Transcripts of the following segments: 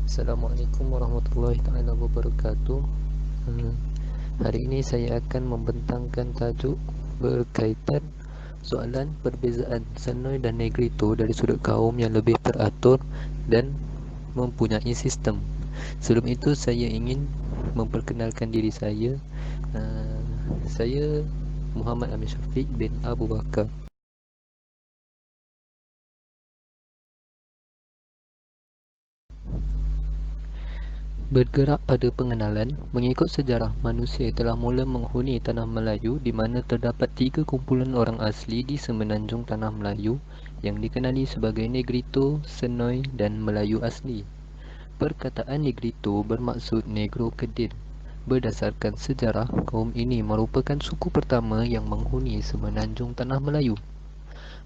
Assalamualaikum warahmatullahi taala wabarakatuh. Hmm, Hari ini saya akan membentangkan tajuk berkaitan soalan perbezaan Senoi dan Negrito dari sudut kaum yang lebih teratur dan mempunyai sistem. Sebelum itu saya ingin memperkenalkan diri saya. Uh, Saya Muhammad Amin Syafiq bin Abu Bakar. Bergerak pada pengenalan, mengikut sejarah manusia telah mula menghuni tanah Melayu di mana terdapat 3 kumpulan orang asli di semenanjung tanah Melayu yang dikenali sebagai Negrito, Senoi dan Melayu asli. Perkataan Negrito bermaksud Negro Kedil. Berdasarkan sejarah, kaum ini merupakan suku pertama yang menghuni semenanjung tanah Melayu.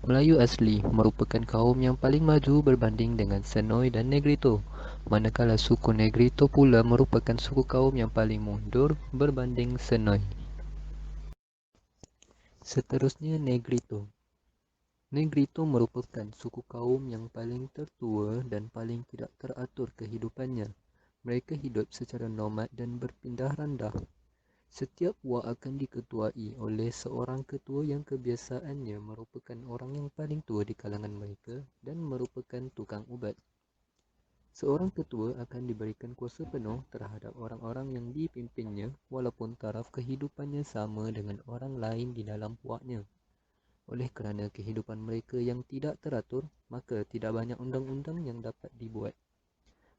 Melayu asli merupakan kaum yang paling maju berbanding dengan Senoi dan Negrito, manakala suku Negrito pula merupakan suku kaum yang paling mundur berbanding Senoi. Seterusnya Negrito. Negrito merupakan suku kaum yang paling tertua dan paling tidak teratur kehidupannya. Mereka hidup secara nomad dan berpindah randah. Setiap wak akan diketuai oleh seorang ketua yang kebiasaannya merupakan orang yang paling tua di kalangan mereka dan merupakan tukang ubat. Seorang ketua akan diberikan kuasa penuh terhadap orang-orang yang dipimpinnya walaupun taraf kehidupannya sama dengan orang lain di dalam puaknya. Oleh kerana kehidupan mereka yang tidak teratur, maka tidak banyak undang-undang yang dapat dibuat.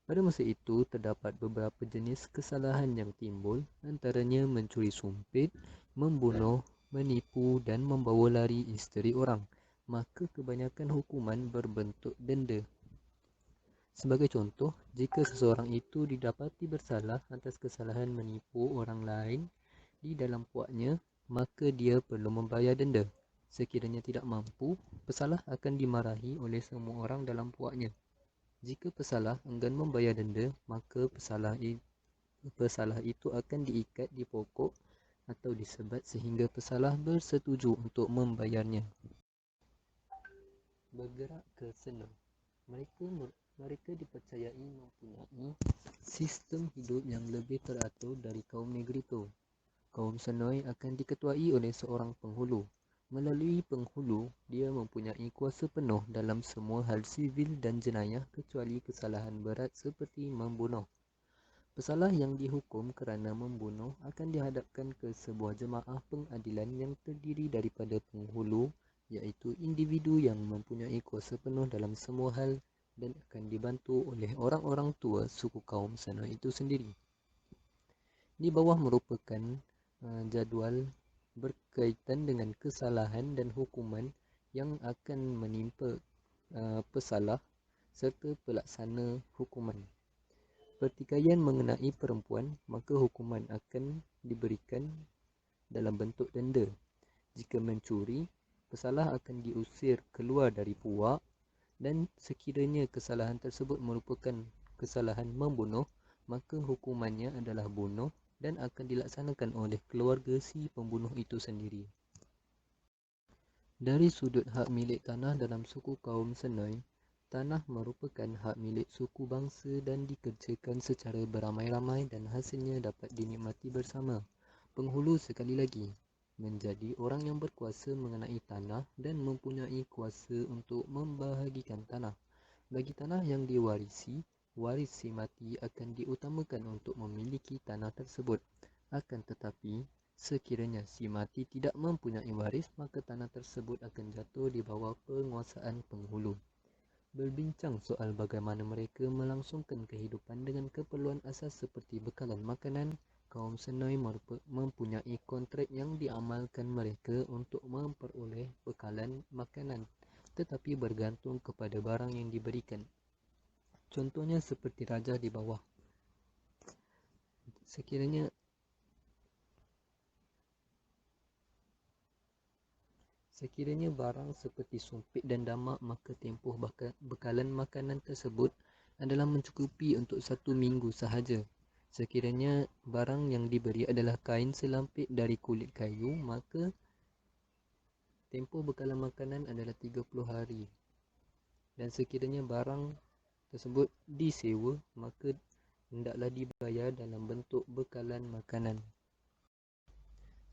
Pada masa itu, terdapat beberapa jenis kesalahan yang timbul, antaranya mencuri sumpit, membunuh, menipu dan membawa lari isteri orang. Maka kebanyakan hukuman berbentuk denda. Sebagai contoh, jika seseorang itu didapati bersalah atas kesalahan menipu orang lain di dalam puaknya, maka dia perlu membayar denda. Sekiranya tidak mampu, pesalah akan dimarahi oleh semua orang dalam puaknya. Jika pesalah enggan membayar denda, maka pesalah itu akan diikat di pokok atau disebat sehingga pesalah bersetuju untuk membayarnya. Bergerak ke Senoi. Mereka dipercayai mempunyai sistem hidup yang lebih teratur dari kaum Negrito. Kaum Senoi akan diketuai oleh seorang penghulu. Melalui penghulu, dia mempunyai kuasa penuh dalam semua hal sivil dan jenayah kecuali kesalahan berat seperti membunuh. Pesalah yang dihukum kerana membunuh akan dihadapkan ke sebuah jemaah pengadilan yang terdiri daripada penghulu, iaitu individu yang mempunyai kuasa penuh dalam semua hal dan akan dibantu oleh orang-orang tua suku kaum sana itu sendiri. Di bawah merupakan jadual berkaitan dengan kesalahan dan hukuman yang akan menimpa pesalah serta pelaksana hukuman. Pertikaian mengenai perempuan, maka hukuman akan diberikan dalam bentuk denda. Jika mencuri, pesalah akan diusir keluar dari puak dan sekiranya kesalahan tersebut merupakan kesalahan membunuh, maka hukumannya adalah bunuh dan akan dilaksanakan oleh keluarga si pembunuh itu sendiri. Dari sudut hak milik tanah dalam suku kaum Senoi, tanah merupakan hak milik suku bangsa dan dikerjakan secara beramai-ramai dan hasilnya dapat dinikmati bersama. Penghulu sekali lagi menjadi orang yang berkuasa mengenai tanah dan mempunyai kuasa untuk membahagikan tanah. Bagi tanah yang diwarisi, waris si mati akan diutamakan untuk memiliki tanah tersebut. Akan tetapi, sekiranya si mati tidak mempunyai waris, maka tanah tersebut akan jatuh di bawah penguasaan penghulu. Berbincang soal bagaimana mereka melangsungkan kehidupan dengan keperluan asas seperti bekalan makanan, kaum Senoi mempunyai kontrak yang diamalkan mereka untuk memperoleh bekalan makanan, tetapi bergantung kepada barang yang diberikan. Contohnya seperti raja di bawah. Sekiranya barang seperti sumpit dan damak, maka tempoh bekalan makanan tersebut adalah mencukupi untuk 1 minggu sahaja. Sekiranya barang yang diberi adalah kain selampit dari kulit kayu, maka tempoh bekalan makanan adalah 30 hari. Dan sekiranya barang tersebut disewa, maka hendaklah dibayar dalam bentuk bekalan makanan.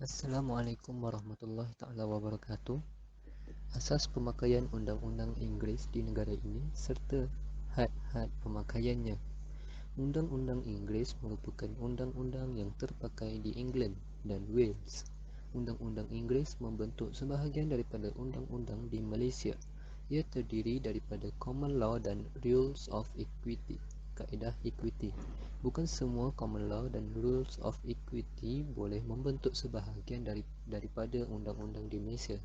Assalamualaikum warahmatullahi taala wabarakatuh. Asas pemakaian undang-undang Inggeris di negara ini serta had-had pemakaiannya. Undang-undang Inggeris merupakan undang-undang yang terpakai di England dan Wales. Undang-undang Inggeris membentuk sebahagian daripada undang-undang di Malaysia. Ia terdiri daripada common law dan rules of equity, kaedah equity. Bukan semua common law dan rules of equity boleh membentuk sebahagian daripada undang-undang di Malaysia.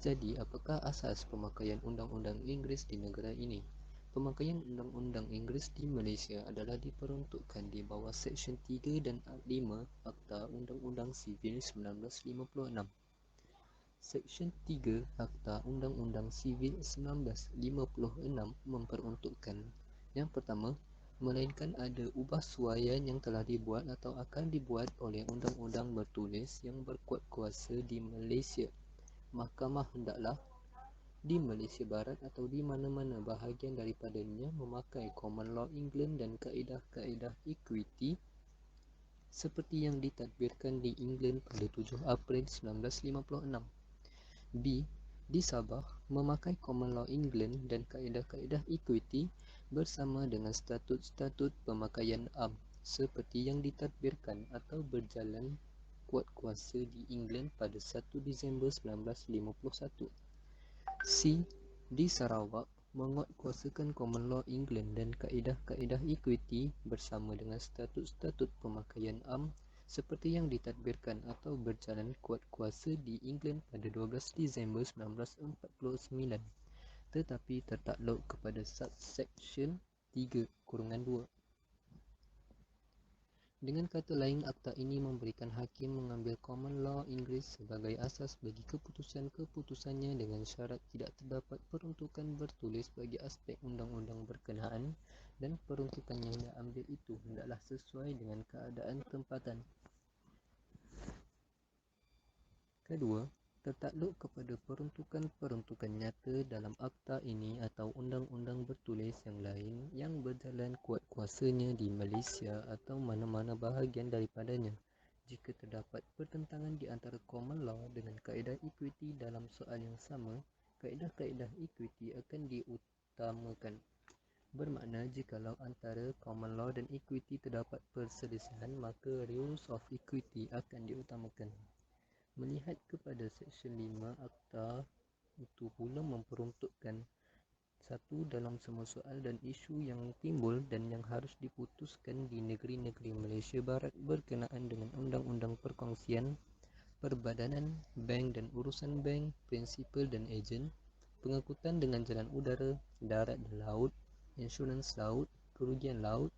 Jadi, apakah asas pemakaian undang-undang Inggeris di negara ini? Pemakaian undang-undang Inggeris di Malaysia adalah diperuntukkan di bawah Seksyen 3 dan 5 Akta Undang-Undang Sivil 1956. Seksyen 3 Akta Undang-Undang Sivil 1956 memperuntukkan: yang pertama, melainkan ada ubah suaian yang telah dibuat atau akan dibuat oleh undang-undang bertulis yang berkuat kuasa di Malaysia, mahkamah hendaklah di Malaysia Barat atau di mana-mana bahagian daripadanya memakai common law England dan kaedah-kaedah equity seperti yang ditadbirkan di England pada 7 April 1956. B. Di Sabah memakai common law England dan kaedah-kaedah equity bersama dengan statut-statut pemakaian am seperti yang ditadbirkan atau berjalan kuat kuasa di England pada 1 Disember 1951. C. Di Sarawak menguatkuasakan common law England dan kaedah-kaedah equity bersama dengan statut-statut pemakaian am seperti yang ditadbirkan atau berjalan kuat kuasa di England pada 12 Disember 1949, tetapi tertakluk kepada subsection 3(2). Dengan kata lain, akta ini memberikan hakim mengambil common law Inggeris sebagai asas bagi keputusan-keputusannya dengan syarat tidak terdapat peruntukan bertulis bagi aspek undang-undang berkenaan dan peruntukan yang diambil itu hendaklah sesuai dengan keadaan tempatan. Kedua, tertakluk kepada peruntukan-peruntukan nyata dalam akta ini atau undang-undang bertulis yang lain yang berjalan kuat kuasanya di Malaysia atau mana-mana bahagian daripadanya. Jika terdapat pertentangan di antara common law dengan kaedah equity dalam soal yang sama, kaedah-kaedah equity akan diutamakan. Bermakna jikalau antara common law dan equity terdapat perselisihan, maka rules of equity akan diutamakan. Melihat kepada Seksyen 5 Akta itu pula memperuntukkan: satu, dalam semua soal dan isu yang timbul dan yang harus diputuskan di negeri-negeri Malaysia Barat berkenaan dengan undang-undang perkongsian, perbadanan, bank dan urusan bank, prinsipal dan ejen, pengangkutan dengan jalan udara, darat dan laut, insurans laut, kerugian laut,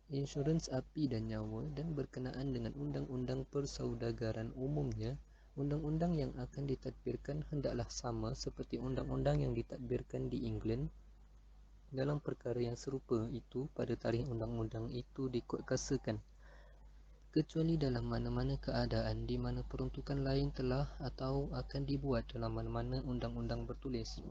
insurans api dan nyawa, dan berkenaan dengan undang-undang persaudagaraan umumnya, undang-undang yang akan ditadbirkan hendaklah sama seperti undang-undang yang ditadbirkan di England dalam perkara yang serupa itu pada tarikh undang-undang itu dikuatkuasakan, kecuali dalam mana-mana keadaan di mana peruntukan lain telah atau akan dibuat dalam mana-mana undang-undang bertulis.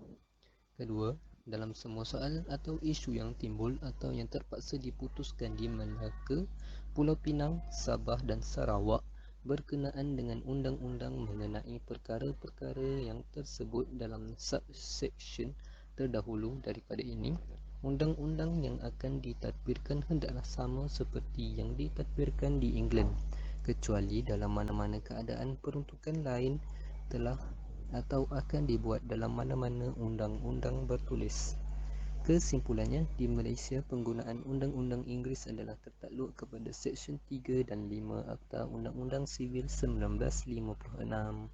Kedua, dalam semua soal atau isu yang timbul atau yang terpaksa diputuskan di Melaka, Pulau Pinang, Sabah dan Sarawak berkenaan dengan undang-undang mengenai perkara-perkara yang tersebut dalam subsection terdahulu daripada ini, undang-undang yang akan ditadbirkan hendaklah sama seperti yang ditadbirkan di England, kecuali dalam mana-mana keadaan peruntukan lain telah atau akan dibuat dalam mana-mana undang-undang bertulis. Kesimpulannya, di Malaysia penggunaan undang-undang Inggeris adalah tertakluk kepada Seksyen 3 dan 5 Akta Undang-Undang Sivil 1956.